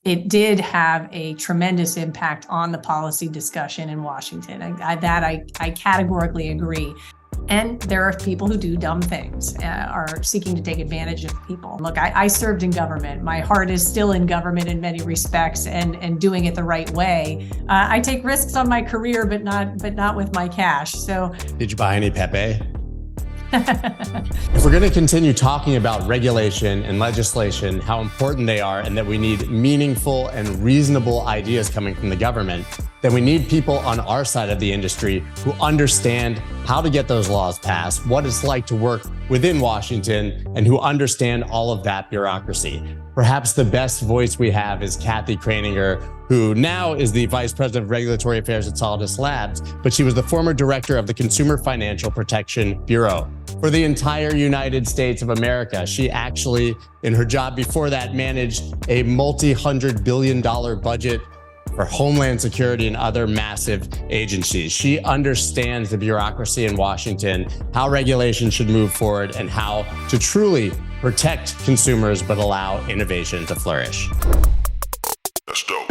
it did have a tremendous impact on the policy discussion in Washington. I categorically agree. And there are people who do dumb things, are seeking to take advantage of people. Look, I served in government. My heart is still in government in many respects, and doing it the right way. I take risks on my career, but not with my cash. So, did you buy any Pepe? If we're going to continue talking about regulation and legislation, how important they are, and that we need meaningful and reasonable ideas coming from the government, then we need people on our side of the industry who understand how to get those laws passed, what it's like to work within Washington, and who understand all of that bureaucracy. Perhaps the best voice we have is Kathy Kraninger, who now is the Vice President of Regulatory Affairs at Solidus Labs, but she was the former director of the Consumer Financial Protection Bureau. For the entire United States of America, she actually, in her job before that, managed a multi-$100 billion budget for Homeland Security and other massive agencies. She understands the bureaucracy in Washington, how regulation should move forward, and how to truly protect consumers but allow innovation to flourish. That's dope.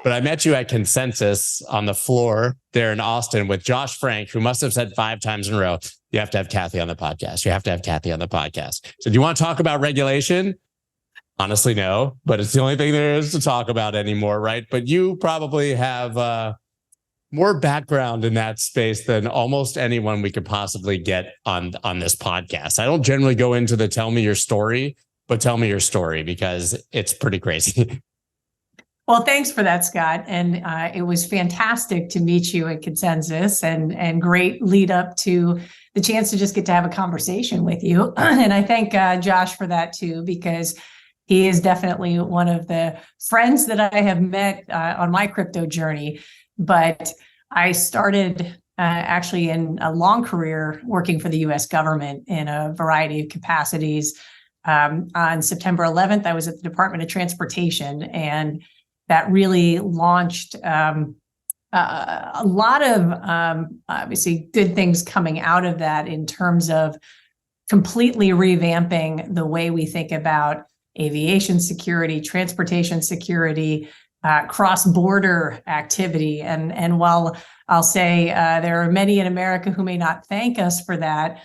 But I met you at Consensus on the floor there in Austin with Josh Frank, who must have said 5 times in a row, you have to have Kathy on the podcast. You have to have Kathy on the podcast. So do you want to talk about regulation? Honestly, no, but it's the only thing there is to talk about anymore, right? But you probably have more background in that space than almost anyone we could possibly get on this podcast. I don't generally go into the tell me your story, but tell me your story because it's pretty crazy. Well, thanks for that, Scott. And it was fantastic to meet you at Consensus, and great lead up to the chance to just get to have a conversation with you. And I thank Josh for that too, because he is definitely one of the friends that I have met on my crypto journey. But I started actually in a long career working for the US government in a variety of capacities. On September 11th, I was at the Department of Transportation, and that really launched a lot of obviously good things coming out of that in terms of completely revamping the way we think about aviation security, transportation security, cross-border activity. And while I'll say there are many in America who may not thank us for that,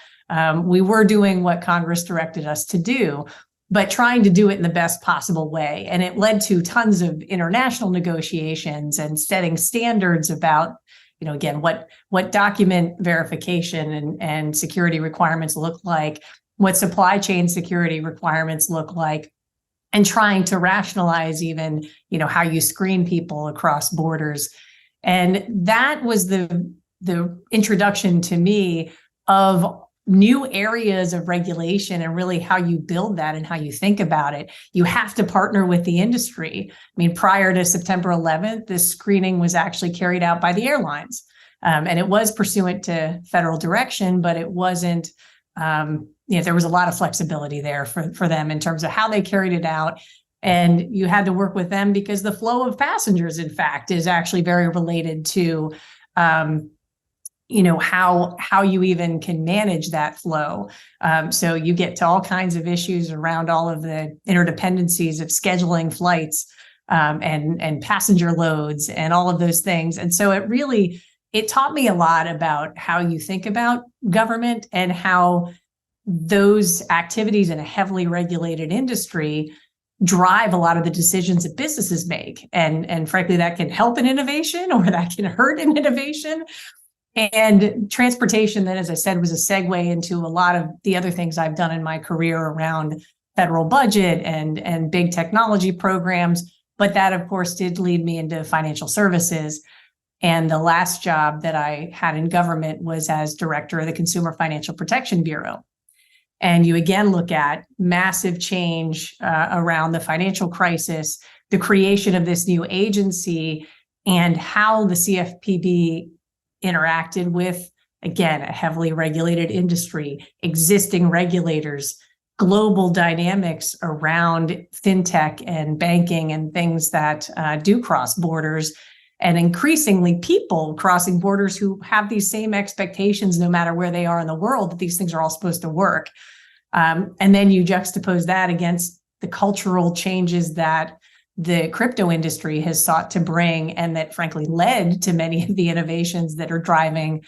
we were doing what Congress directed us to do, but trying to do it in the best possible way. And it led to tons of international negotiations and setting standards about, again, what document verification and security requirements look like, what supply chain security requirements look like, and trying to rationalize even, how you screen people across borders. And that was the introduction to me of new areas of regulation and really how you build that and how you think about it. You have to partner with the industry. I mean, prior to September 11th, this screening was actually carried out by the airlines. And it was pursuant to federal direction, but it wasn't, there was a lot of flexibility there for them in terms of how they carried it out. And you had to work with them because the flow of passengers, in fact, is actually very related to how you even can manage that flow. So you get to all kinds of issues around all of the interdependencies of scheduling flights and passenger loads and all of those things. And so it taught me a lot about how you think about government and how those activities in a heavily regulated industry drive a lot of the decisions that businesses make. And frankly, that can help in innovation or that can hurt in innovation. And transportation, then, as I said, was a segue into a lot of the other things I've done in my career around federal budget and big technology programs. But that, of course, did lead me into financial services. And the last job that I had in government was as director of the Consumer Financial Protection Bureau. And you again look at massive change around the financial crisis, the creation of this new agency, and how the CFPB interacted with, again, a heavily regulated industry, existing regulators, global dynamics around fintech and banking and things that do cross borders, and increasingly people crossing borders who have these same expectations no matter where they are in the world, that these things are all supposed to work. And then you juxtapose that against the cultural changes that the crypto industry has sought to bring, and that frankly led to many of the innovations that are driving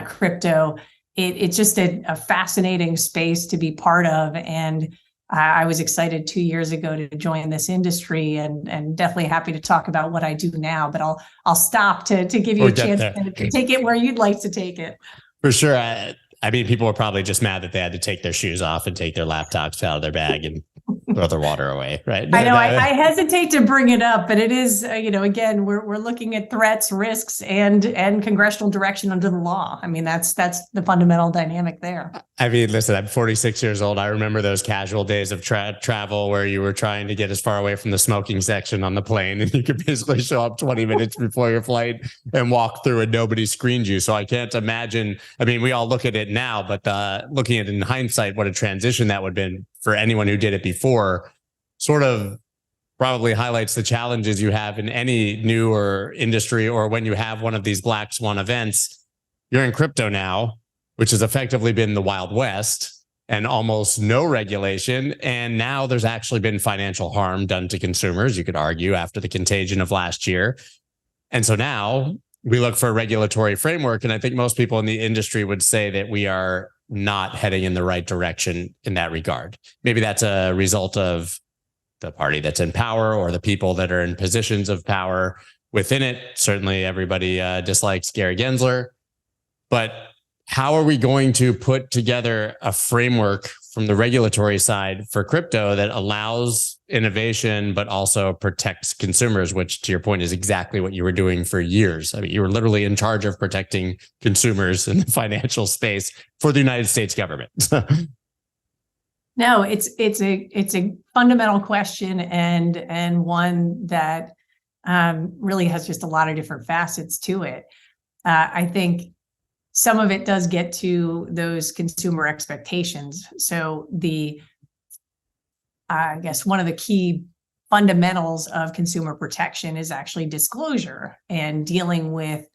crypto. It's just a fascinating space to be part of. And I was excited 2 years ago to join this industry, and definitely happy to talk about what I do now. But I'll stop to give you a chance to take it where you'd like to take it. For sure. I mean, people were probably just mad that they had to take their shoes off and take their laptops out of their bag and throw their water away, right? I know. I hesitate to bring it up, but it is, again, we're looking at threats, risks, and congressional direction under the law. I mean, that's the fundamental dynamic there. I mean, listen, I'm 46 years old. I remember those casual days of travel where you were trying to get as far away from the smoking section on the plane, and you could basically show up 20 minutes before your flight and walk through and nobody screened you. So I can't imagine. I mean, we all look at it now, but looking at it in hindsight, what a transition that would have been for anyone who did it before, sort of probably highlights the challenges you have in any newer industry, or when you have one of these black swan events. You're in crypto now, which has effectively been the Wild West and almost no regulation. And now there's actually been financial harm done to consumers, you could argue, after the contagion of last year. And so now we look for a regulatory framework. And I think most people in the industry would say that we are not heading in the right direction in that regard. Maybe that's a result of the party that's in power or the people that are in positions of power within it. Certainly everybody dislikes Gary Gensler. But how are we going to put together a framework from the regulatory side for crypto that allows innovation, but also protects consumers, which, to your point, is exactly what you were doing for years? I mean, you were literally in charge of protecting consumers in the financial space for the United States government. No, it's a fundamental question, and one that really has just a lot of different facets to it. I think some of it does get to those consumer expectations. So I guess one of the key fundamentals of consumer protection is actually disclosure and dealing with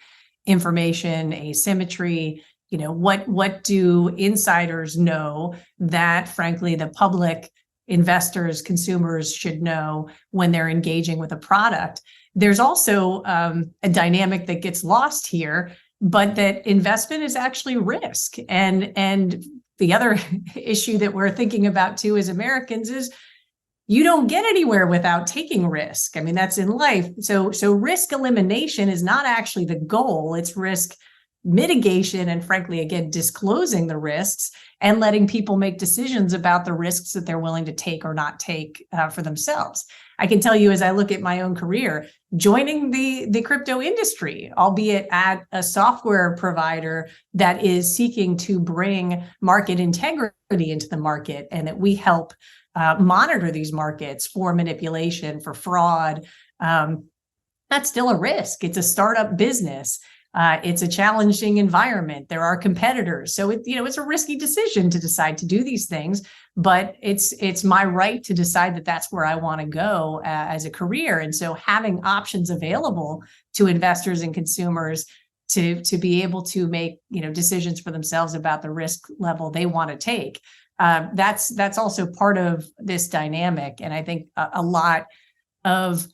information asymmetry. What do insiders know that, frankly, the public, investors, consumers should know when they're engaging with a product? There's also a dynamic that gets lost here, but that investment is actually risk. And the other issue that we're thinking about too as Americans is you don't get anywhere without taking risk. I mean, that's in life. So risk elimination is not actually the goal. It's risk mitigation, and frankly, again, disclosing the risks and letting people make decisions about the risks that they're willing to take or not take for themselves. I can tell you, as I look at my own career, joining the crypto industry, albeit at a software provider that is seeking to bring market integrity into the market, and that we help monitor these markets for manipulation, for fraud, that's still a risk. It's a startup business. It's a challenging environment. There are competitors. So it's a risky decision to decide to do these things, but it's my right to decide that that's where I want to go as a career. And so having options available to investors and consumers to be able to make decisions for themselves about the risk level they want to take, that's also part of this dynamic. And I think a lot of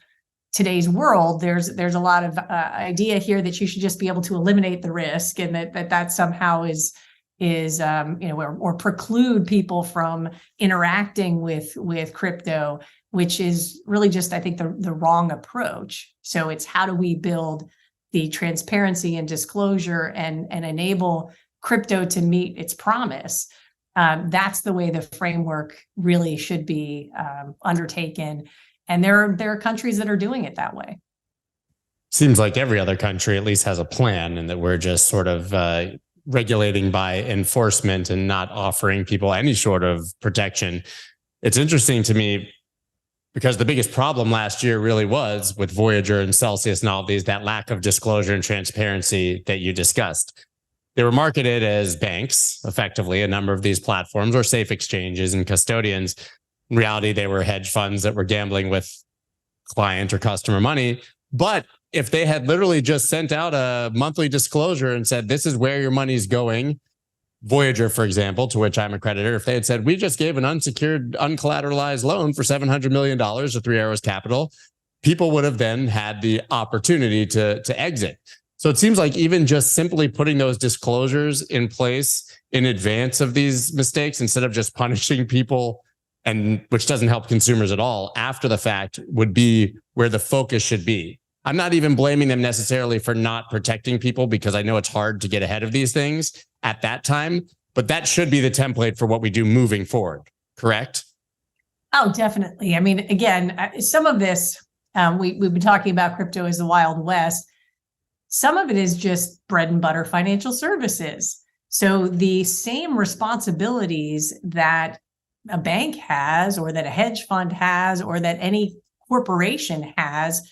today's world, there's a lot of idea here that you should just be able to eliminate the risk, and that somehow is or preclude people from interacting with crypto, which is really just, I think, the wrong approach. So it's how do we build the transparency and disclosure and enable crypto to meet its promise? That's the way the framework really should be undertaken. And there are countries that are doing it that way. Seems like every other country at least has a plan, and that we're just sort of regulating by enforcement and not offering people any sort of protection. It's interesting to me because the biggest problem last year really was with Voyager and Celsius and all of these, that lack of disclosure and transparency that you discussed. They were marketed as banks, effectively, a number of these platforms, or safe exchanges and custodians. In reality, they were hedge funds that were gambling with client or customer money. But if they had literally just sent out a monthly disclosure and said, this is where your money's going, Voyager, for example, to which I'm a creditor, if they had said, we just gave an unsecured, uncollateralized loan for $700 million to Three Arrows Capital, people would have then had the opportunity to exit. So it seems like even just simply putting those disclosures in place in advance of these mistakes, instead of just punishing people, and which doesn't help consumers at all after the fact, would be where the focus should be. I'm not even blaming them necessarily for not protecting people, because I know it's hard to get ahead of these things at that time, but that should be the template for what we do moving forward, correct? Oh, definitely. I mean, again, some of this, we've been talking about crypto as the Wild West. Some of it is just bread and butter financial services. So the same responsibilities that a bank has, or that a hedge fund has, or that any corporation has,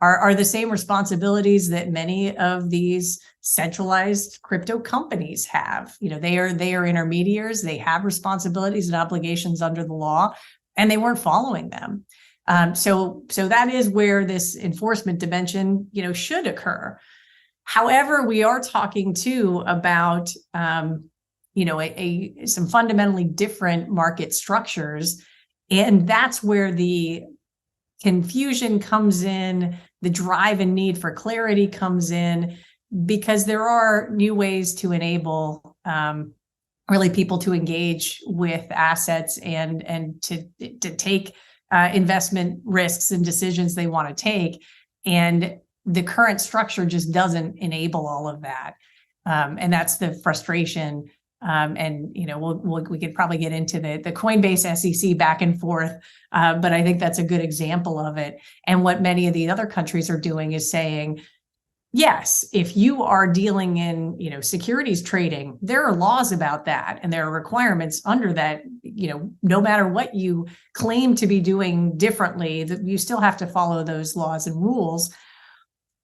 are the same responsibilities that many of these centralized crypto companies have. You know, they are intermediaries. They have responsibilities and obligations under the law, and they weren't following them. So that is where this enforcement dimension, should occur. However, we are talking too about, some fundamentally different market structures, and that's where the confusion comes in, the drive and need for clarity comes in, because there are new ways to enable really people to engage with assets and to take investment risks and decisions they want to take. And the current structure just doesn't enable all of that. And that's the frustration. We could probably get into the Coinbase SEC back and forth, but I think that's a good example of it. And what many of the other countries are doing is saying, yes, if you are dealing in, securities trading, there are laws about that, and there are requirements under that. No matter what you claim to be doing differently, that you still have to follow those laws and rules.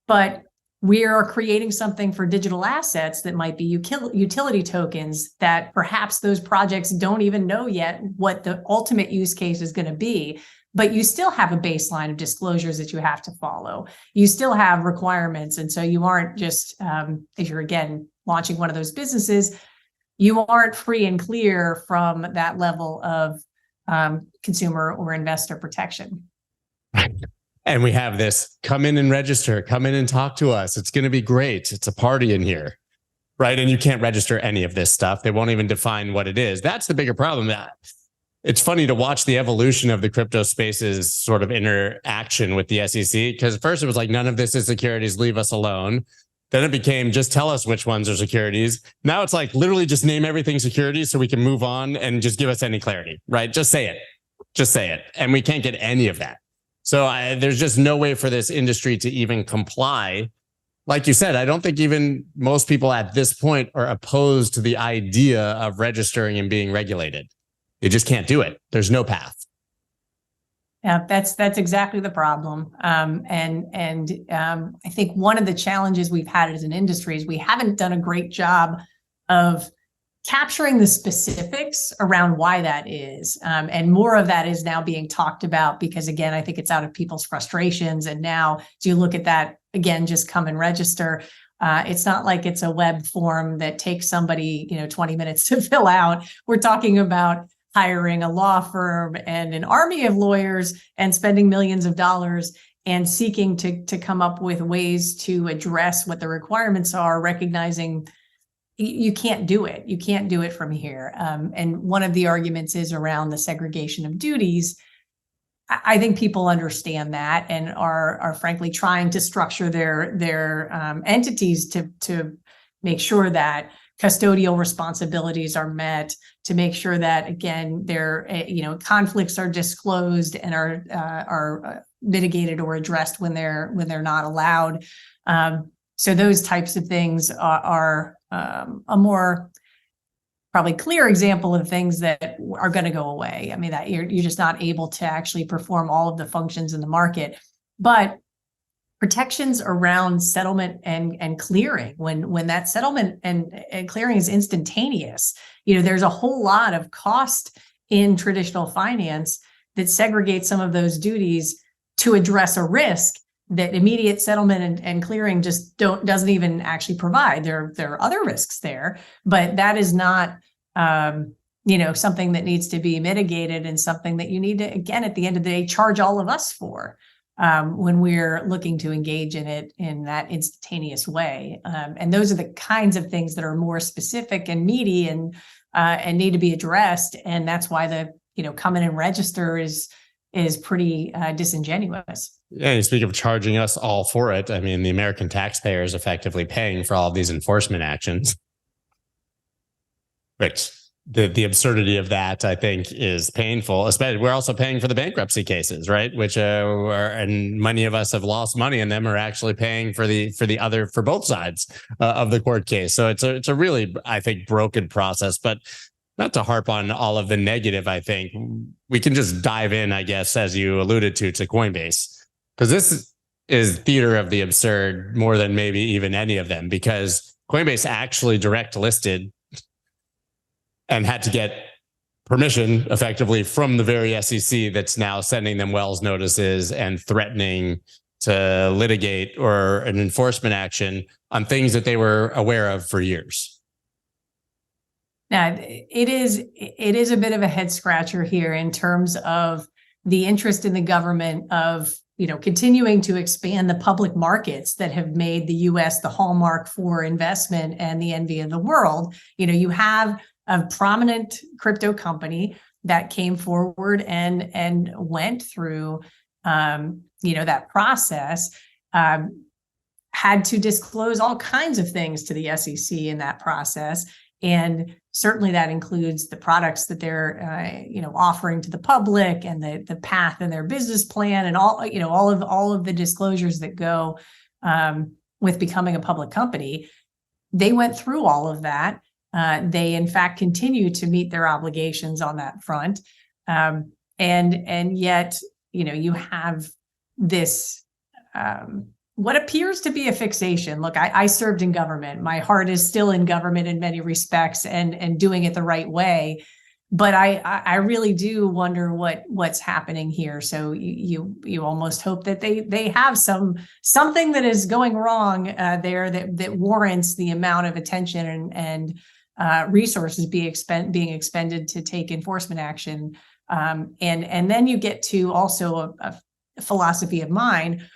But we are creating something for digital assets that might be utility tokens, that perhaps those projects don't even know yet what the ultimate use case is going to be. But you still have a baseline of disclosures that you have to follow. You still have requirements. And so you aren't just, if you're, again, launching one of those businesses, you aren't free and clear from that level of consumer or investor protection. And we have this, come in and register, come in and talk to us. It's going to be great. It's a party in here, right? And you can't register any of this stuff. They won't even define what it is. That's the bigger problem. It's funny to watch the evolution of the crypto space's sort of interaction with the SEC, because first it was like, none of this is securities, leave us alone. Then it became, just tell us which ones are securities. Now it's like, literally just name everything securities so we can move on and just give us any clarity, right? Just say it. Just say it. And we can't get any of that. So there's just no way for this industry to even comply. Like you said, I don't think even most people at this point are opposed to the idea of registering and being regulated. They just can't do it. There's no path. Yeah, that's exactly the problem. I think one of the challenges we've had as an industry is we haven't done a great job of capturing the specifics around why that is. And more of that is now being talked about, because again, I think it's out of people's frustrations. And now, do you look at that again, just come and register. It's not like it's a web form that takes somebody, 20 minutes to fill out. We're talking about hiring a law firm and an army of lawyers and spending millions of dollars and seeking to come up with ways to address what the requirements are, recognizing you can't do it. You can't do it from here. And one of the arguments is around the segregation of duties. I think people understand that and are frankly trying to structure their entities to make sure that custodial responsibilities are met, to make sure that, again, their conflicts are disclosed and are mitigated or addressed when they're not allowed. So those types of things are a more probably clear example of things that are going to go away. I mean, that you're just not able to actually perform all of the functions in the market. But protections around settlement and clearing. When that settlement and clearing is instantaneous, there's a whole lot of cost in traditional finance that segregates some of those duties to address a risk that immediate settlement and clearing just doesn't even actually provide. There are other risks there, but that is not something that needs to be mitigated, and something that you need to, again, at the end of the day, charge all of us for when we're looking to engage in it in that instantaneous way. And those are the kinds of things that are more specific and meaty and need to be addressed. And that's why the come in and register is pretty disingenuous. Yeah, you speak of charging us all for it. I mean, the American taxpayer is effectively paying for all of these enforcement actions. Which the absurdity of that, I think, is painful. Especially, we're also paying for the bankruptcy cases, right? Which and many of us have lost money in them, are actually paying for both sides of the court case. So it's a really, I think, broken process. But not to harp on all of the negative, I think we can just dive in, I guess, as you alluded to Coinbase, because this is theater of the absurd more than maybe even any of them, because Coinbase actually direct listed and had to get permission effectively from the very SEC that's now sending them Wells notices and threatening to litigate or an enforcement action on things that they were aware of for years. Now, it is a bit of a head scratcher here in terms of the interest in the government of continuing to expand the public markets that have made the U.S. the hallmark for investment and the envy of the world. You have a prominent crypto company that came forward and went through that process, had to disclose all kinds of things to the SEC in that process. And certainly that includes the products that they're, offering to the public, and the path in their business plan, and all of the disclosures that go with becoming a public company. They went through all of that. They, in fact, continue to meet their obligations on that front, and yet, you have this. What appears to be a fixation. Look, I served in government. My heart is still in government in many respects, and doing it the right way. But I really do wonder what's happening here. So you almost hope that they have something that is going wrong there that warrants the amount of attention and resources being expended to take enforcement action. And then you get to also a philosophy of mine.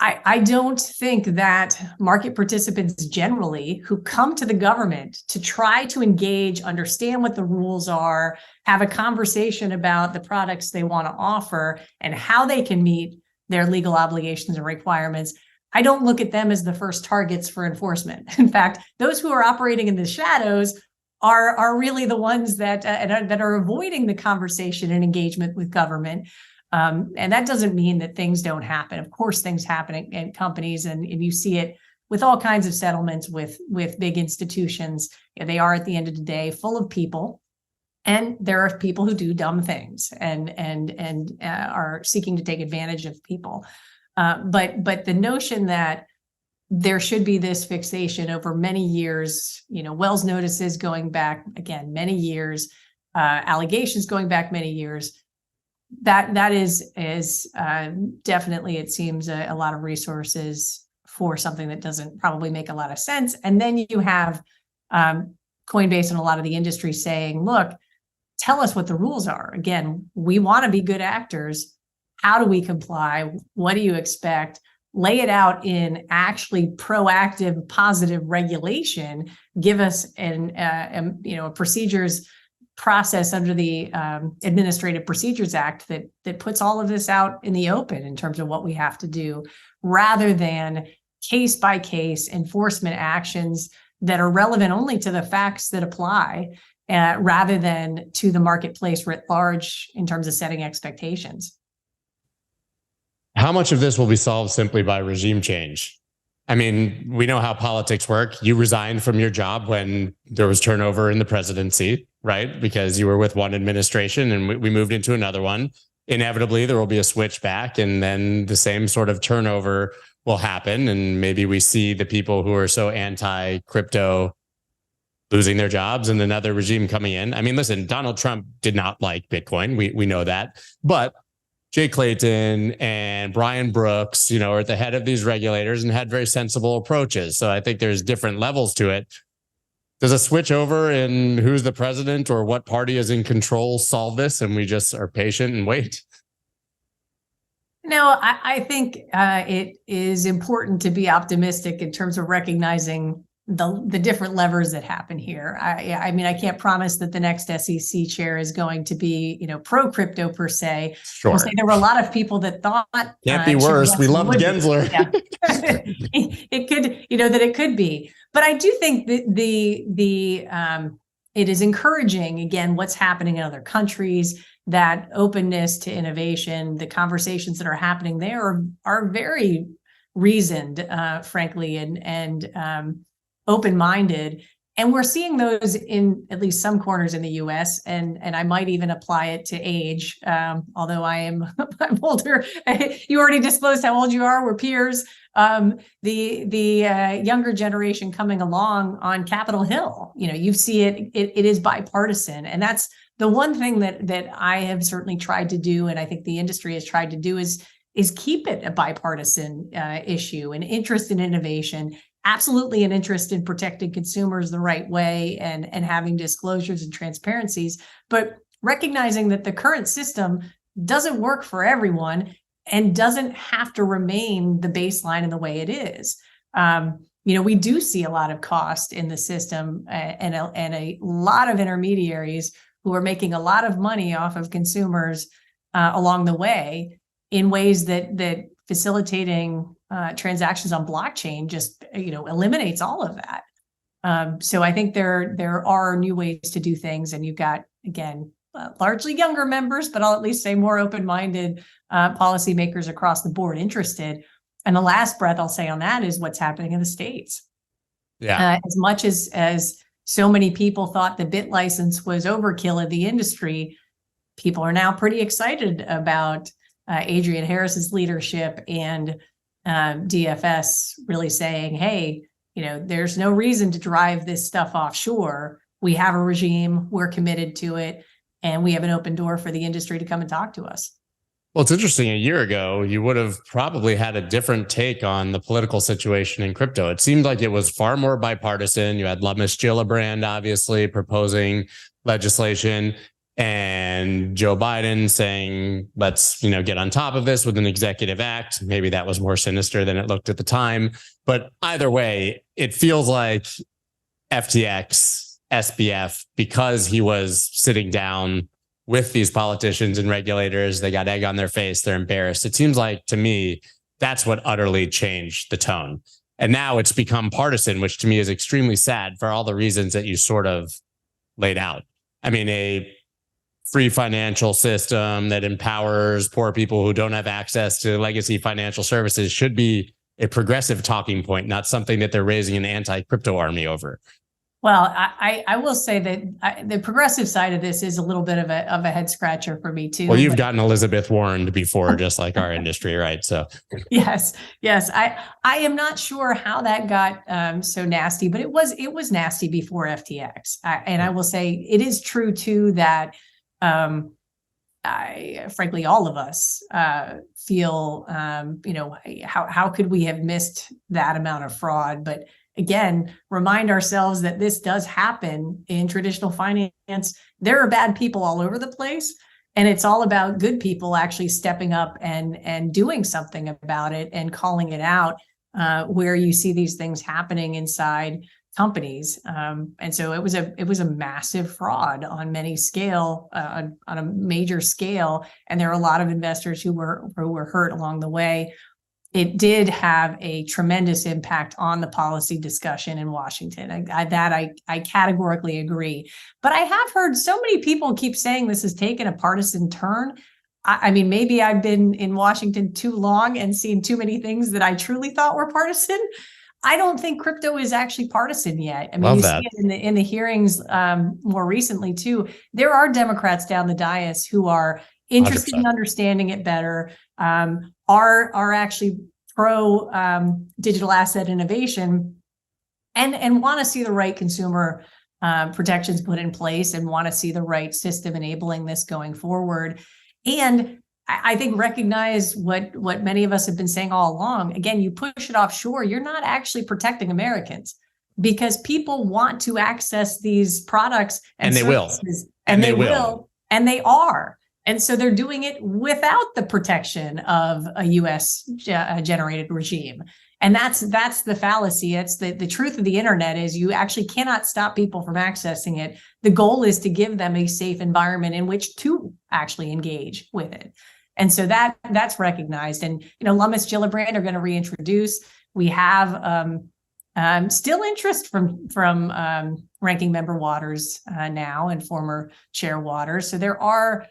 I don't think that market participants generally who come to the government to try to engage, understand what the rules are, have a conversation about the products they want to offer and how they can meet their legal obligations and requirements, I don't look at them as the first targets for enforcement. In fact, those who are operating in the shadows are really the ones that are avoiding the conversation and engagement with government. And that doesn't mean that things don't happen. Of course, things happen in companies, and you see it with all kinds of settlements with big institutions. They are, at the end of the day, full of people, and there are people who do dumb things and are seeking to take advantage of people. But the notion that there should be this fixation over many years, Wells notices going back, again, many years, allegations going back many years. That is definitely, it seems, a lot of resources for something that doesn't probably make a lot of sense. And then you have Coinbase and a lot of the industry saying, look, tell us what the rules are. Again, we want to be good actors. How do we comply? What do you expect? Lay it out in actually proactive, positive regulation. Give us a procedures process under the Administrative Procedures Act that puts all of this out in the open in terms of what we have to do, rather than case by case enforcement actions that are relevant only to the facts that apply, rather than to the marketplace writ large in terms of setting expectations. How much of this will be solved simply by regime change? I mean, we know how politics work. You resigned from your job when there was turnover in the presidency, right? Because you were with one administration and we moved into another one. inevitably there will be a switch back, and then the same sort of turnover will happen. And maybe we see the people who are so anti-crypto losing their jobs and another regime coming in. I mean, listen, Donald Trump did not like Bitcoin. We know that. But Jay Clayton and Brian Brooks, are at the head of these regulators and had very sensible approaches. So I think there's different levels to it. Does a switch over in who's the president or what party is in control solve this, and we just are patient and wait? No, I think it is important to be optimistic in terms of recognizing the different levers that happen here. I mean, I can't promise that the next SEC chair is going to be, pro crypto per se. Sure. I'll say there were a lot of people that thought can't be worse. We loved Gensler. Yeah. It could, that it could be. But I do think that it is encouraging, again, what's happening in other countries, that openness to innovation, the conversations that are happening there are very reasoned, frankly, and open-minded. And we're seeing those in at least some corners in the US, and I might even apply it to age, although I'm older. You already disclosed how old you are. We're peers. The younger generation coming along on Capitol Hill, you see it is bipartisan. And that's the one thing that I have certainly tried to do, and I think the industry has tried to do, is keep it a bipartisan issue, an interest in innovation, absolutely an interest in protecting consumers the right way and having disclosures and transparencies, but recognizing that the current system doesn't work for everyone and doesn't have to remain the baseline in the way it is. We do see a lot of cost in the system and a lot of intermediaries who are making a lot of money off of consumers along the way in ways that facilitating transactions on blockchain just eliminates all of that. So I think there are new ways to do things, and you've got, again, largely younger members, but I'll at least say more open-minded policymakers across the board interested. And the last breath I'll say on that is what's happening in the States. Yeah. As much as so many people thought the bit license was overkill in the industry, people are now pretty excited about Adrian Harris's leadership and DFS really saying, hey, there's no reason to drive this stuff offshore. We have a regime, we're committed to it, and we have an open door for the industry to come and talk to us. Well, it's interesting. A year ago, you would have probably had a different take on the political situation in crypto. It seemed like it was far more bipartisan. You had Miss Gillibrand, obviously, proposing legislation, and Joe Biden saying, let's, get on top of this with an executive act. Maybe that was more sinister than it looked at the time. But either way, it feels like FTX, SBF, because he was sitting down with these politicians and regulators, they got egg on their face, they're embarrassed. It seems like, to me, that's what utterly changed the tone. And now it's become partisan, which to me is extremely sad for all the reasons that you sort of laid out. I mean, a free financial system that empowers poor people who don't have access to legacy financial services should be a progressive talking point, not something that they're raising an anti-crypto army over. Well, I will say that the progressive side of this is a little bit of a head scratcher for me too. Well, you've gotten Elizabeth warned before, just like our industry, right? So yes. I am not sure how that got so nasty, but it was nasty before FTX. And I will say it is true too that frankly, all of us feel how could we have missed that amount of fraud? But again, remind ourselves that this does happen in traditional finance. There are bad people all over the place, and it's all about good people actually stepping up and doing something about it and calling it out where you see these things happening inside companies. And so it was a massive fraud on many scale, on a major scale, and there are a lot of investors who were hurt along the way. It did have a tremendous impact on the policy discussion in Washington. I categorically agree. But I have heard so many people keep saying this has taken a partisan turn. I mean, maybe I've been in Washington too long and seen too many things that I truly thought were partisan. I don't think crypto is actually partisan yet. I mean, you see it in the hearings more recently too. There are Democrats down the dais who are interested 100%. in understanding it better, are actually pro digital asset innovation, and want to see the right consumer protections put in place, and want to see the right system enabling this going forward. And I think recognize what many of us have been saying all along. Again, you push it offshore, you're not actually protecting Americans, because people want to access these products and they will. services, And they will. and they are. And so they're doing it without the protection of a US generated regime. And that's the fallacy. It's the truth of the internet is you actually cannot stop people from accessing it. The goal is to give them a safe environment in which to actually engage with it. And so that's recognized. And, Lummis Gillibrand are going to reintroduce. We have still interest from Ranking Member Waters now, and former Chair Waters. So there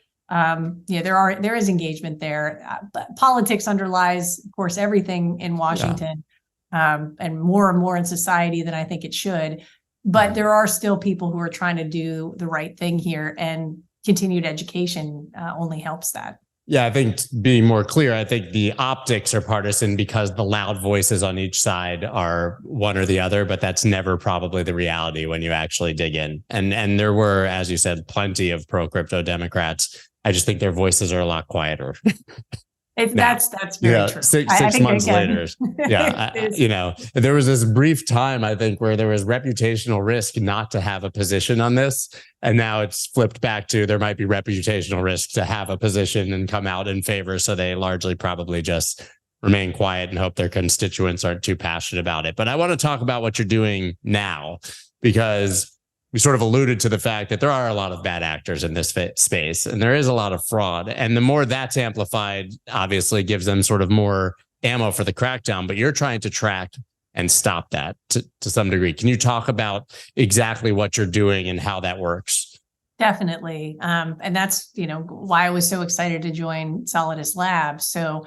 is engagement there. But politics underlies, of course, everything in Washington, and more in society than I think it should. But there are still people who are trying to do the right thing here, and continued education only helps that. Yeah, I think being more clear, I think the optics are partisan because the loud voices on each side are one or the other, but that's never probably the reality when you actually dig in. And there were, as you said, plenty of pro-crypto Democrats. I just think their voices are a lot quieter. That's very true. Six months later. There was this brief time, I think, where there was reputational risk not to have a position on this. And now it's flipped back to there might be reputational risk to have a position and come out in favor. So they largely probably just remain quiet and hope their constituents aren't too passionate about it. But I want to talk about what you're doing now, because we sort of alluded to the fact that there are a lot of bad actors in this space, and there is a lot of fraud. And the more that's amplified, obviously gives them sort of more ammo for the crackdown, but you're trying to track and stop that to some degree. Can you talk about exactly what you're doing and how that works? Definitely. And that's, why I was so excited to join Solidus Labs. So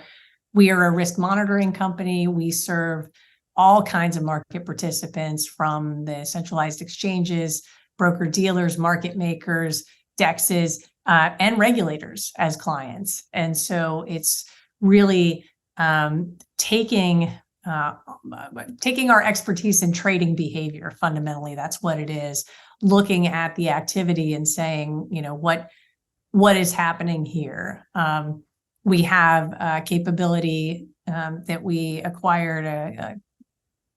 we are a risk monitoring company. We serve all kinds of market participants, from the centralized exchanges, broker dealers, market makers, DEXs, and regulators as clients. And so it's really taking our expertise in trading behavior. Fundamentally, that's what it is. Looking at the activity and saying, what is happening here. We have a capability that we acquired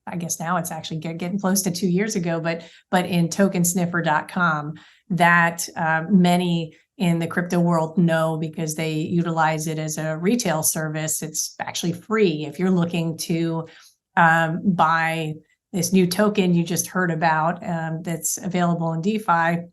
I guess now it's actually getting close to 2 years ago, but in tokensniffer.com that many in the crypto world know, because they utilize it as a retail service. It's actually free. If you're looking to buy this new token you just heard about that's available in DeFi,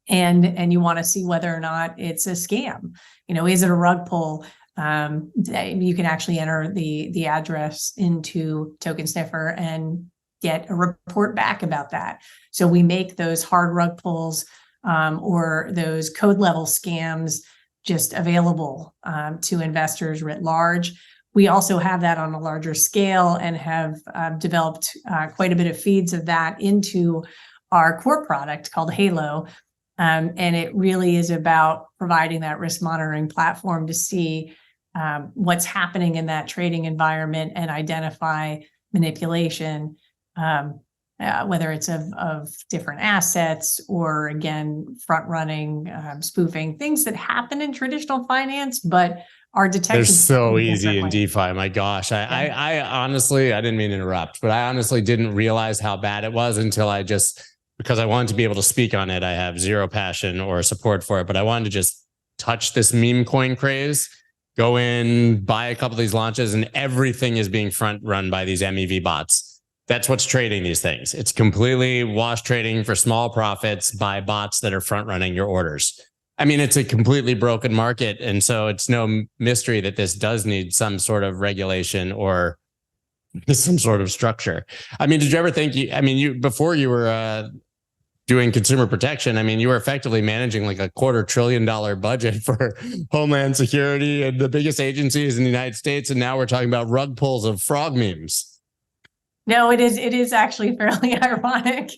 and you want to see whether or not it's a scam, is it a rug pull? You can actually enter the address into Token Sniffer and get a report back about that. So we make those hard rug pulls or those code level scams just available to investors writ large. We also have that on a larger scale and have developed quite a bit of feeds of that into our core product called Halo. And it really is about providing that risk monitoring platform to see what's happening in that trading environment and identify manipulation, whether it's of different assets or, again, front running, spoofing, things that happen in traditional finance, but are detected. They're so easy in DeFi. My gosh. I honestly, I didn't mean to interrupt, but I honestly didn't realize how bad it was until because I wanted to be able to speak on it. I have zero passion or support for it, but I wanted to just touch this meme coin craze. Go in, buy a couple of these launches, and everything is being front run by these MEV bots. That's what's trading these things. It's completely wash trading for small profits by bots that are front running your orders. I mean, it's a completely broken market. And so it's no mystery that this does need some sort of regulation or some sort of structure. I mean, did you ever think before you were doing consumer protection, you were effectively managing like $250 billion budget for Homeland Security and the biggest agencies in the United States. And now we're talking about rug pulls of frog memes. No, it is actually fairly ironic.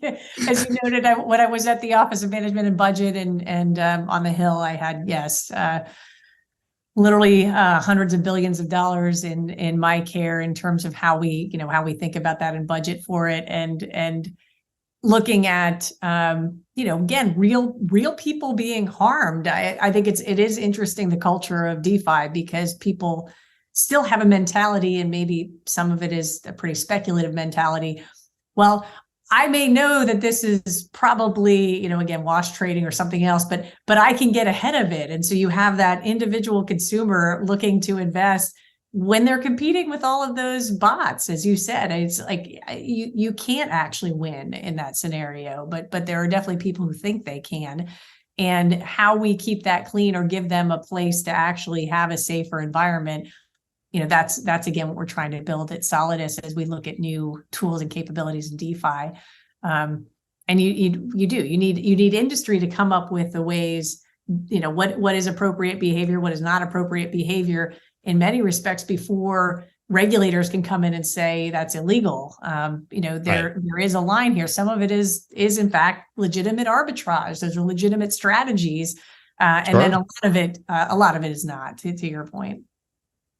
As you noted, when I was at the Office of Management and Budget and on the Hill, I had, literally hundreds of billions of dollars in my care in terms of how we think about that and budget for it, and looking at again, real people being harmed. I think it is interesting, the culture of DeFi, because people still have a mentality, and maybe some of it is a pretty speculative mentality. Well, I may know that this is probably, again, wash trading or something else, but I can get ahead of it. And so you have that individual consumer looking to invest when they're competing with all of those bots, as you said. It's like you can't actually win in that scenario, but there are definitely people who think they can. And how we keep that clean or give them a place to actually have a safer environment, that's again what we're trying to build at Solidus as we look at new tools and capabilities in DeFi. And you need industry to come up with the ways, what is appropriate behavior, what is not appropriate behavior in many respects, before regulators can come in and say that's illegal. There is a line here. Some of it is in fact legitimate arbitrage. Those are legitimate strategies, and then a lot of it is not. To your point.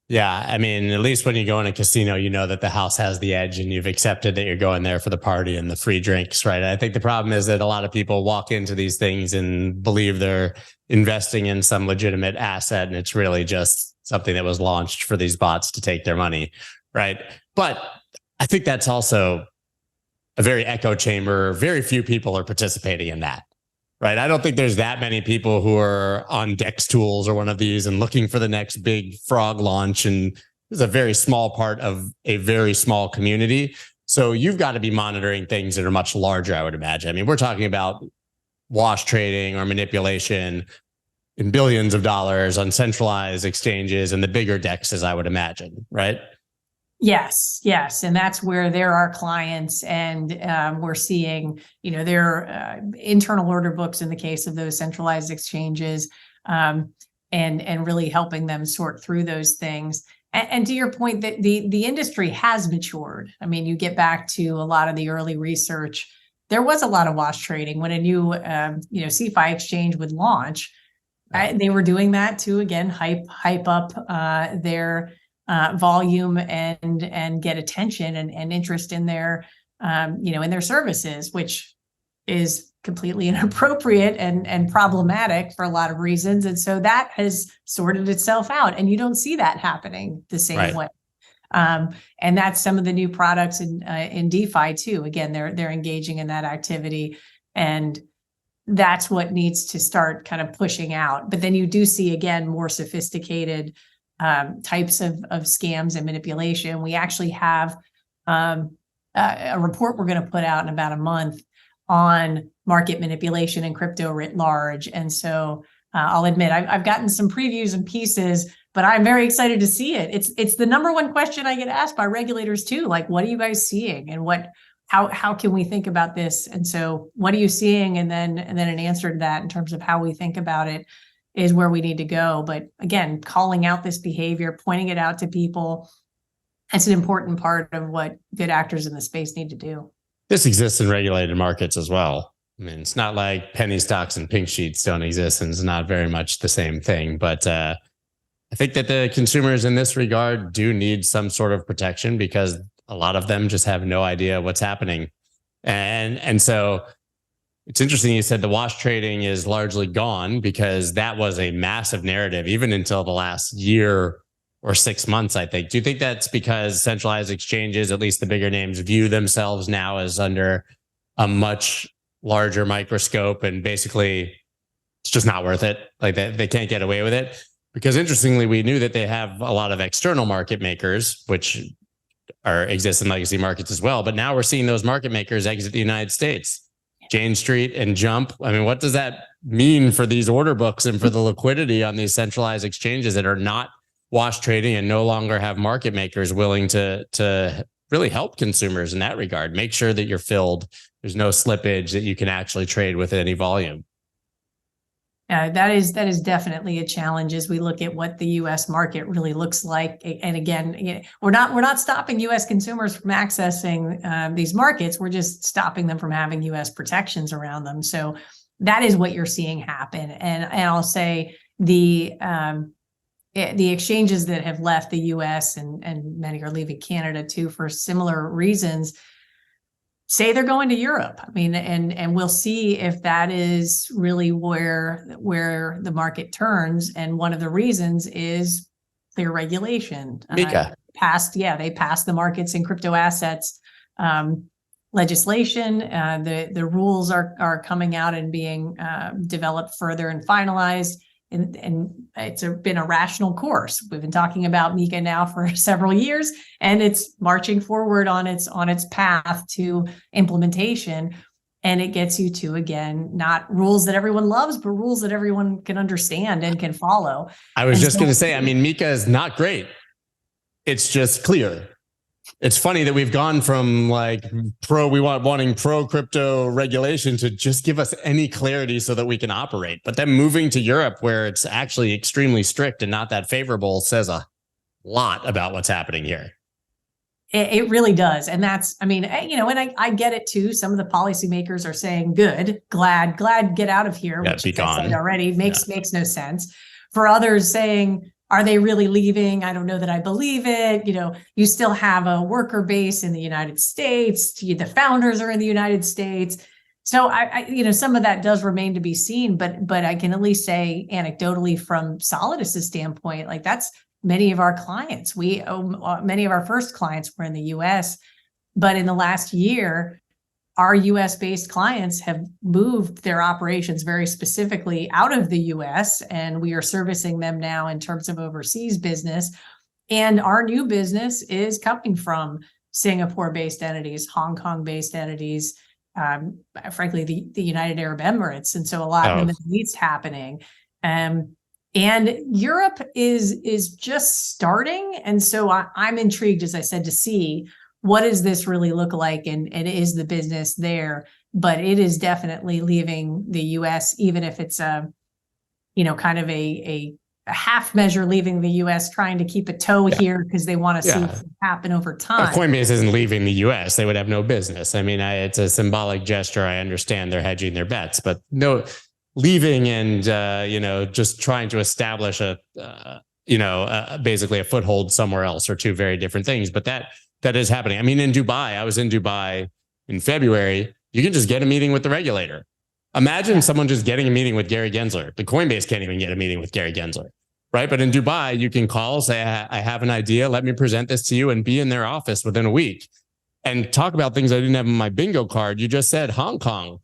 Yeah, I mean, at least when you go in a casino, you know that the house has the edge, and you've accepted that you're going there for the party and the free drinks, right? I think the problem is that a lot of people walk into these things and believe they're investing in some legitimate asset, and it's really just something that was launched for these bots to take their money, right? But I think that's also a very echo chamber. Very few people are participating in that. Right. I don't think there's that many people who are on Dex Tools or one of these and looking for the next big frog launch. And it's a very small part of a very small community. So you've got to be monitoring things that are much larger, I would imagine. I mean, we're talking about wash trading or manipulation in billions of dollars on centralized exchanges and the bigger DEXs, I would imagine. Right. Yes. And that's where there are clients, and we're seeing, their internal order books in the case of those centralized exchanges, and really helping them sort through those things. And to your point, that the industry has matured. I mean, you get back to a lot of the early research. There was a lot of wash trading when a new, CFI exchange would launch. They were doing that to, again, hype up their volume and get attention and interest in their, in their services, which is completely inappropriate and problematic for a lot of reasons. And so that has sorted itself out, and you don't see that happening the same way. And that's some of the new products in DeFi too. Again, they're engaging in that activity, and that's what needs to start kind of pushing out. But then you do see, again, more sophisticated types of scams and manipulation. We actually have a report we're going to put out in about a month on market manipulation and crypto writ large. And so I'll admit I've gotten some previews and pieces, but I'm very excited to see it. It's the number one question I get asked by regulators too. Like, what are you guys seeing, and how can we think about this? And so what are you seeing? And then an answer to that in terms of how we think about it is where we need to go. But again, calling out this behavior, pointing it out to people, that's an important part of what good actors in the space need to do. This exists in regulated markets as well. I mean, it's not like penny stocks and pink sheets don't exist, and it's not very much the same thing. But I think that the consumers in this regard do need some sort of protection, because a lot of them just have no idea what's happening. And so it's interesting you said the wash trading is largely gone, because that was a massive narrative even until the last year or 6 months, I think. Do you think that's because centralized exchanges, at least the bigger names, view themselves now as under a much larger microscope, and basically it's just not worth it? Like they can't get away with it? Because interestingly, we knew that they have a lot of external market makers, which exist in legacy markets as well. But now we're seeing those market makers exit the United States. Jane Street and Jump. I mean, what does that mean for these order books and for the liquidity on these centralized exchanges that are not wash trading and no longer have market makers willing to really help consumers in that regard? Make sure that you're filled. There's no slippage, that you can actually trade with any volume. That is definitely a challenge as we look at what the U.S. market really looks like. And again, we're not stopping U.S. consumers from accessing these markets. We're just stopping them from having U.S. protections around them. So that is what you're seeing happen. And I'll say the the exchanges that have left the US and many are leaving Canada too for similar reasons say they're going to Europe. I mean, and we'll see if that is really where the market turns. And one of the reasons is clear regulation. Mika. They passed the markets and crypto assets legislation. The rules are coming out and being developed further and finalized. And it's been a rational course. We've been talking about Mika now for several years, and it's marching forward on its path to implementation. And it gets you to, again, not rules that everyone loves, but rules that everyone can understand and can follow. I was just going to say, I mean, Mika is not great. It's just clear. It's funny that we've gone from like wanting pro crypto regulation to just give us any clarity so that we can operate. But then moving to Europe, where it's actually extremely strict and not that favorable, says a lot about what's happening here. It really does. And that's, I mean, you know, and I get it too. Some of the policymakers are saying, good, glad, get out of here, which I said already makes no sense. For others saying, are they really leaving? I don't know that I believe it. You know, you still have a worker base in the United States. The founders are in the United States. So I you know, some of that does remain to be seen, but I can at least say anecdotally from Solidus's standpoint, like that's many of our clients. Many of our first clients were in the US, but in the last year, our US-based clients have moved their operations very specifically out of the US, and we are servicing them now in terms of overseas business. And our new business is coming from Singapore-based entities, Hong Kong-based entities, frankly, the United Arab Emirates. And so a lot in the Middle East happening. And Europe is just starting. And so I'm intrigued, as I said, to see what does this really look like, and is the business there? But it is definitely leaving the U.S., even if it's kind of a half measure leaving the U.S., trying to keep a toe here because they want to see what happen over time. Coinbase isn't leaving the U.S. They would have no business. I mean, it's a symbolic gesture. I understand they're hedging their bets, but no leaving and just trying to establish basically a foothold somewhere else are two very different things. But that is happening. I mean, in Dubai, I was in Dubai in February. You can just get a meeting with the regulator. Imagine someone just getting a meeting with Gary Gensler. The Coinbase can't even get a meeting with Gary Gensler, right? But in Dubai, you can call, say, I have an idea. Let me present this to you, and be in their office within a week and talk about things I didn't have on my bingo card. You just said Hong Kong.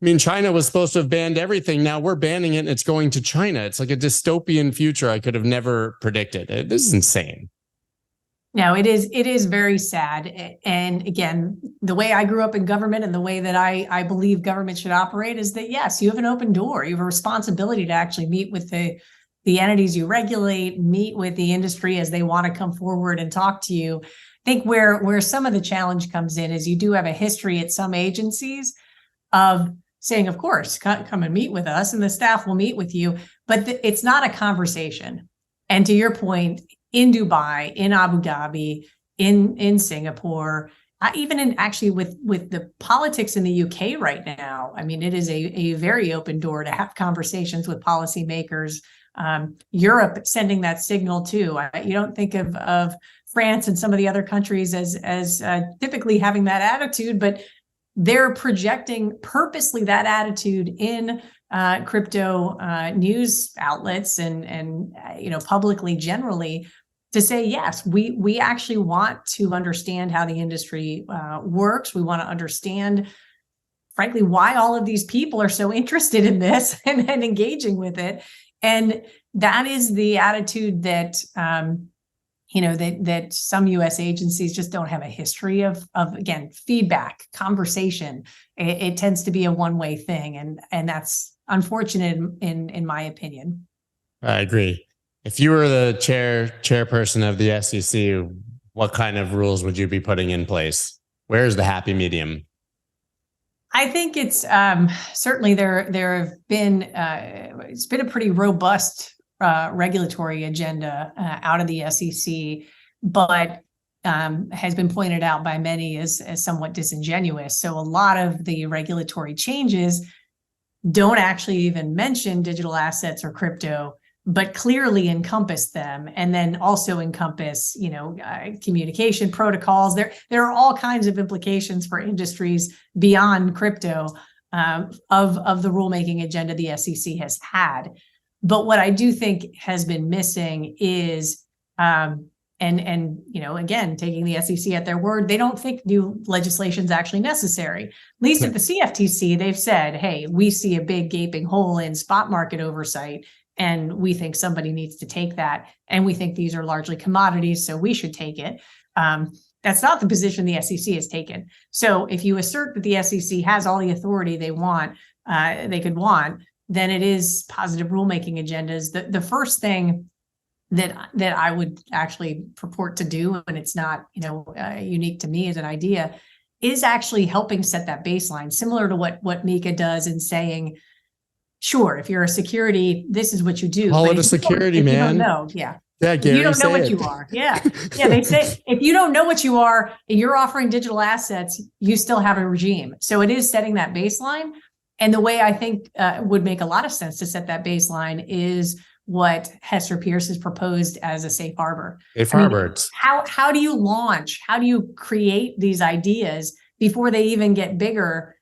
I mean, China was supposed to have banned everything. Now we're banning it and it's going to China. It's like a dystopian future I could have never predicted. This is insane. No, it is very sad. And again, the way I grew up in government and the way that I believe government should operate is that, yes, you have an open door. You have a responsibility to actually meet with the entities you regulate, meet with the industry as they want to come forward and talk to you. I think where some of the challenge comes in is you do have a history at some agencies of saying, of course, come and meet with us and the staff will meet with you, but it's not a conversation. And to your point, in Dubai, in Abu Dhabi, in Singapore, even with the politics in the UK right now, I mean, it is a very open door to have conversations with policymakers. Europe sending that signal too. You don't think of France and some of the other countries as typically having that attitude, but they're projecting purposely that attitude in crypto news outlets and publicly generally, to say, yes, we actually want to understand how the industry works. We want to understand, frankly, why all of these people are so interested in this and engaging with it. And that is the attitude that that some U.S. agencies just don't have a history of again, feedback, conversation. It tends to be a one-way thing, and that's unfortunate in my opinion. I agree. If you were the chairperson of the SEC, what kind of rules would you be putting in place? Where's the happy medium? I think it's certainly there have been it's been a pretty robust regulatory agenda out of the SEC, but has been pointed out by many as somewhat disingenuous. So a lot of the regulatory changes don't actually even mention digital assets or crypto. but clearly encompass them, and then also encompass, communication protocols. There are all kinds of implications for industries beyond crypto of the rulemaking agenda the SEC has had. But what I do think has been missing is, again, taking the SEC at their word, they don't think new legislation is actually necessary. At least at the CFTC, they've said, hey, we see a big gaping hole in spot market oversight, and we think somebody needs to take that. And we think these are largely commodities, so we should take it. That's not the position the SEC has taken. So if you assert that the SEC has all the authority they could want, then it is positive rulemaking agendas. The first thing that I would actually purport to do, and it's not unique to me as an idea, is actually helping set that baseline, similar to what Mika does in saying, sure, if you're a security, this is what you do. Call it a security, man. You don't know, yeah. Yeah, Gary, you don't know what you are. Yeah. Yeah. They say if you don't know what you are and you're offering digital assets, you still have a regime. So it is setting that baseline. And the way I think would make a lot of sense to set that baseline is what Hester Pierce has proposed as a safe harbor. Safe harbor. How do you launch? How do you create these ideas before they even get bigger?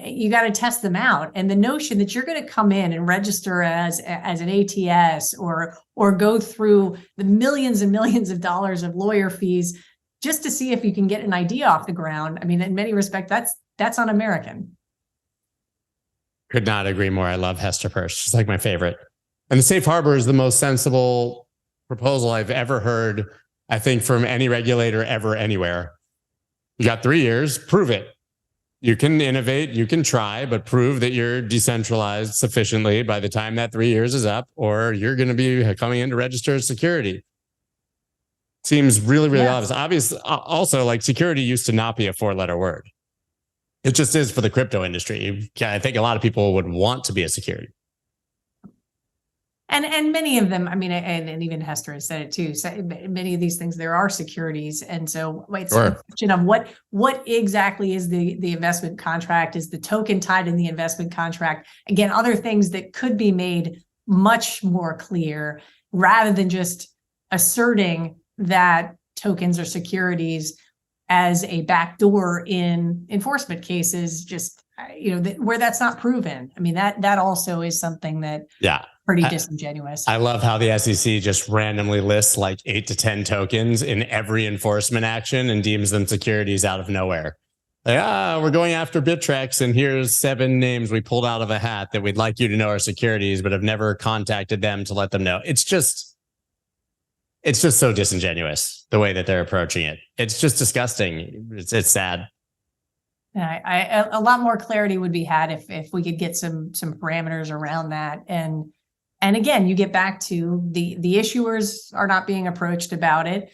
You got to test them out. And the notion that you're going to come in and register as an ATS or go through the millions and millions of dollars of lawyer fees just to see if you can get an idea off the ground. I mean, in many respects, that's un-American. Could not agree more. I love Hester Pierce. She's like my favorite. And the safe harbor is the most sensible proposal I've ever heard, I think, from any regulator ever, anywhere. You got 3 years, prove it. You can innovate, you can try, but prove that you're decentralized sufficiently by the time that 3 years is up, or you're going to be coming in to register as security. Seems really, really obvious. Obvious. Also, like, security used to not be a 4-letter word. It just is for the crypto industry. I think a lot of people would want to be a security. And many of them, I mean, and even Hester has said it too. So many of these things, there are securities. And so it's a question of what exactly is the investment contract? Is the token tied in the investment contract? Again, other things that could be made much more clear rather than just asserting that tokens are securities as a backdoor in enforcement cases, just, where that's not proven. I mean, that also is something that, pretty disingenuous. I love how the SEC just randomly lists like 8 to 10 tokens in every enforcement action and deems them securities out of nowhere. Like, we're going after Bittrex, and here's 7 names we pulled out of a hat that we'd like you to know are securities, but have never contacted them to let them know. It's just so disingenuous the way that they're approaching it. It's just disgusting. It's sad. A lot more clarity would be had if we could get some parameters around that. And again, you get back to the issuers are not being approached about it.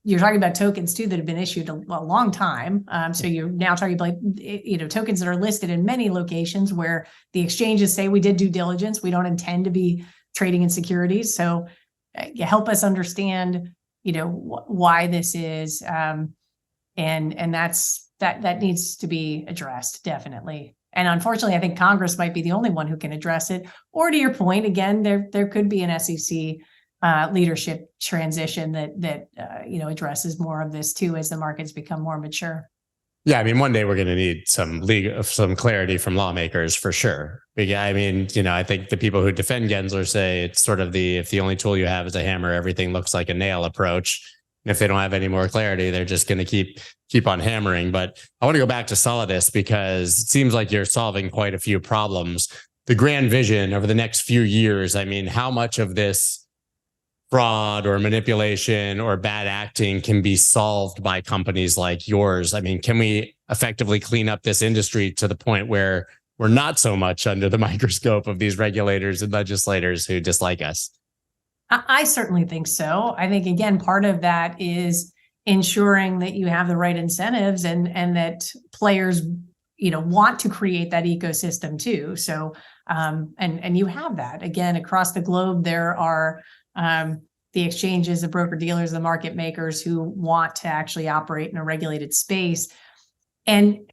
You're talking about tokens too that have been issued a long time. So you're now talking about tokens that are listed in many locations where the exchanges say we did due diligence. We don't intend to be trading in securities. So help us understand, why this is, and that needs to be addressed, definitely. And unfortunately, I think Congress might be the only one who can address it. Or to your point, again, there could be an SEC leadership transition that addresses more of this too as the markets become more mature. Yeah, I mean, one day we're going to need some clarity from lawmakers for sure. I mean, I think the people who defend Gensler say it's sort of if the only tool you have is a hammer, everything looks like a nail approach. And if they don't have any more clarity, they're just going to keep on hammering. But I want to go back to Solidus because it seems like you're solving quite a few problems. The grand vision over the next few years, I mean, how much of this fraud or manipulation or bad acting can be solved by companies like yours? I mean, can we effectively clean up this industry to the point where we're not so much under the microscope of these regulators and legislators who dislike us? I certainly think so. I think, again, part of that is ensuring that you have the right incentives and that players, want to create that ecosystem too. So, and you have that. Again, across the globe, there are the exchanges, the broker dealers, the market makers who want to actually operate in a regulated space. And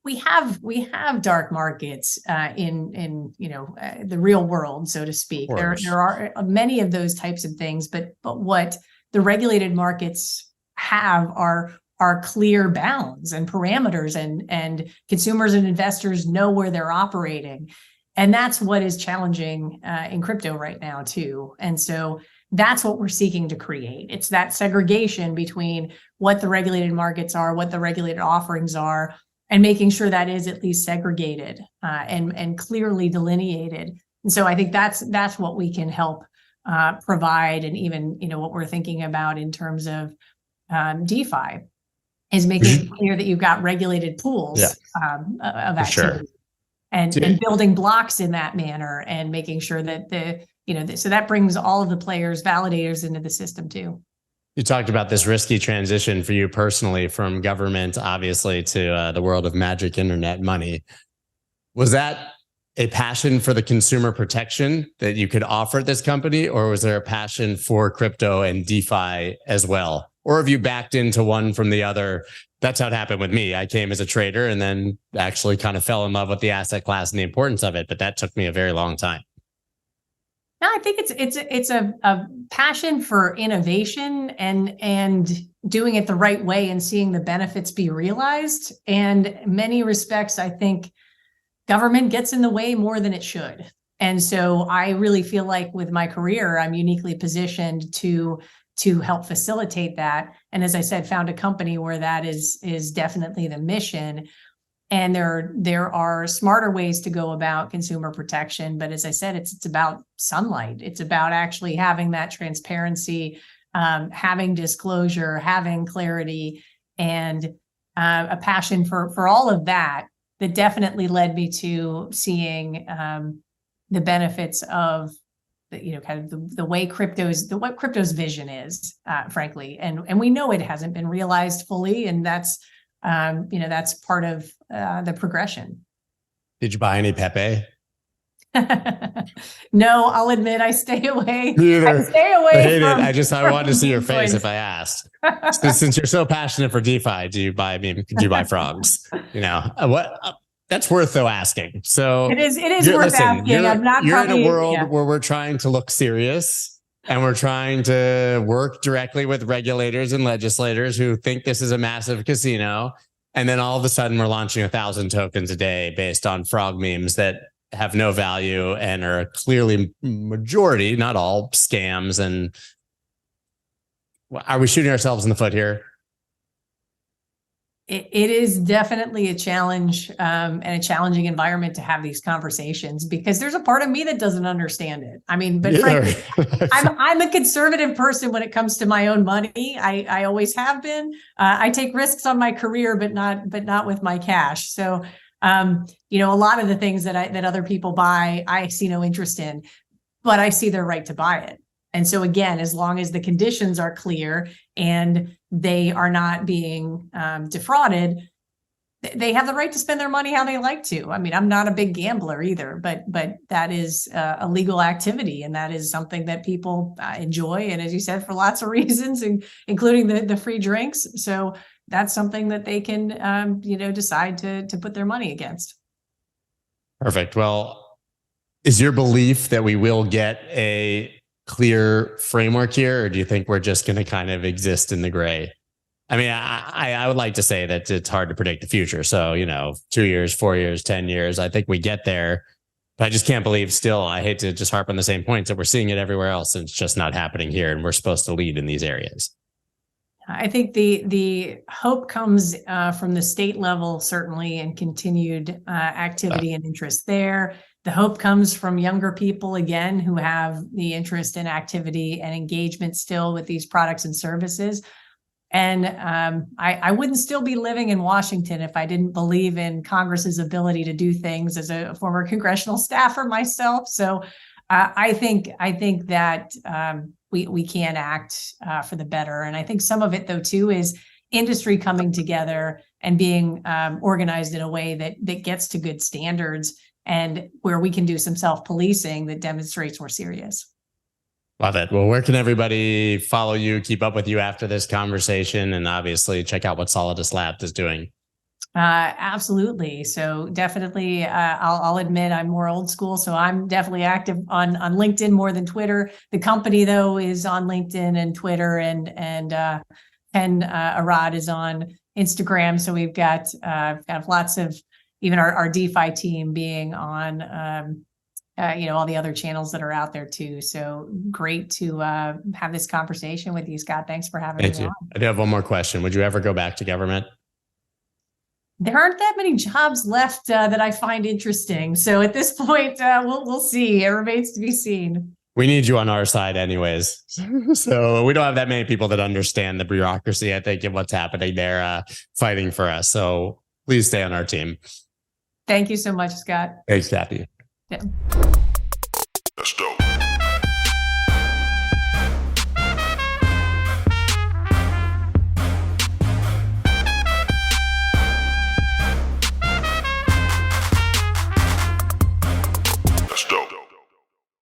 we have dark markets in the real world, so to speak. There are many of those types of things, but what the regulated markets have are clear bounds and parameters, and consumers and investors know where they're operating. And that's what is challenging in crypto right now too. And so that's what we're seeking to create. It's that segregation between what the regulated markets are, what the regulated offerings are, and making sure that is at least segregated and clearly delineated. And so I think that's what we can help provide, and even what we're thinking about in terms of DeFi is making it clear that you've got regulated pools of activity. Sure. And building blocks in that manner, and making sure that so that brings all of the players, validators into the system too. You talked about this risky transition for you personally from government, obviously, to the world of magic internet money. Was that a passion for the consumer protection that you could offer at this company, or was there a passion for crypto and DeFi as well? Or have you backed into one from the other? That's how it happened with me. I came as a trader and then actually kind of fell in love with the asset class and the importance of it, but that took me a very long time. No, I think it's a passion for innovation and doing it the right way and seeing the benefits be realized. And in many respects, I think government gets in the way more than it should. And so I really feel like with my career, I'm uniquely positioned to help facilitate that. And as I said, found a company where that is definitely the mission. And there are smarter ways to go about consumer protection. But as I said, it's about sunlight. It's about actually having that transparency, having disclosure, having clarity, and a passion for all of that definitely led me to seeing the benefits of kind of the way what crypto's vision is, frankly. And we know it hasn't been realized fully, and that's that's part of the progression. Did you buy any Pepe? No, I'll admit I stay away. Me either. I stay away. I wanted to see your face if I asked. Since you're so passionate for DeFi, do you buy frogs? That's worth though asking. So it is worth asking. You're in a world where we're trying to look serious. And we're trying to work directly with regulators and legislators who think this is a massive casino. And then all of a sudden we're launching 1,000 tokens a day based on frog memes that have no value and are clearly majority, not all, scams. And are we shooting ourselves in the foot here? It is definitely a challenge and a challenging environment to have these conversations, because there's a part of me that doesn't understand it. I mean, but frankly, I'm a conservative person when it comes to my own money. I always have been. I take risks on my career, but not with my cash. So, a lot of the things that other people buy, I see no interest in, but I see their right to buy it. And so again, as long as the conditions are clear and they are not being defrauded, they have the right to spend their money how they like to. I mean, I'm not a big gambler either, but that is a legal activity, and that is something that people enjoy. And as you said, for lots of reasons, including the free drinks. So that's something that they can, decide to put their money against. Perfect. Well, is your belief that we will get a clear framework here, or do you think we're just going to kind of exist in the gray? I mean, I would like to say that it's hard to predict the future. So, 2 years, 4 years, 10 years, I think we get there, but I just can't believe still, I hate to just harp on the same points, that we're seeing it everywhere else and it's just not happening here. And we're supposed to lead in these areas. I think the hope comes from the state level, certainly, and continued activity and interest there. The hope comes from younger people, again, who have the interest in activity and engagement still with these products and services. And I wouldn't still be living in Washington if I didn't believe in Congress's ability to do things, as a former congressional staffer myself. So I think that we can act for the better. And I think some of it, though, too, is industry coming together and being organized in a way that gets to good standards, and where we can do some self-policing that demonstrates we're serious. Love it. Well, where can everybody follow you, keep up with you after this conversation, and obviously check out what Solidus Labs is doing? Absolutely. So definitely, I'll admit I'm more old school. So I'm definitely active on LinkedIn more than Twitter. The company though is on LinkedIn and Twitter, and Ken Arad is on Instagram. So we've got lots of, even our DeFi team being on all the other channels that are out there too. So great to have this conversation with you, Scott. Thanks for having me on. I do have one more question. Would you ever go back to government? There aren't that many jobs left that I find interesting. So at this point, we'll see. It remains to be seen. We need you on our side anyways. So we don't have that many people that understand the bureaucracy, I think, and what's happening there fighting for us. So please stay on our team. Thank you so much, Scott. Thanks, Kathy. Yeah. That's dope.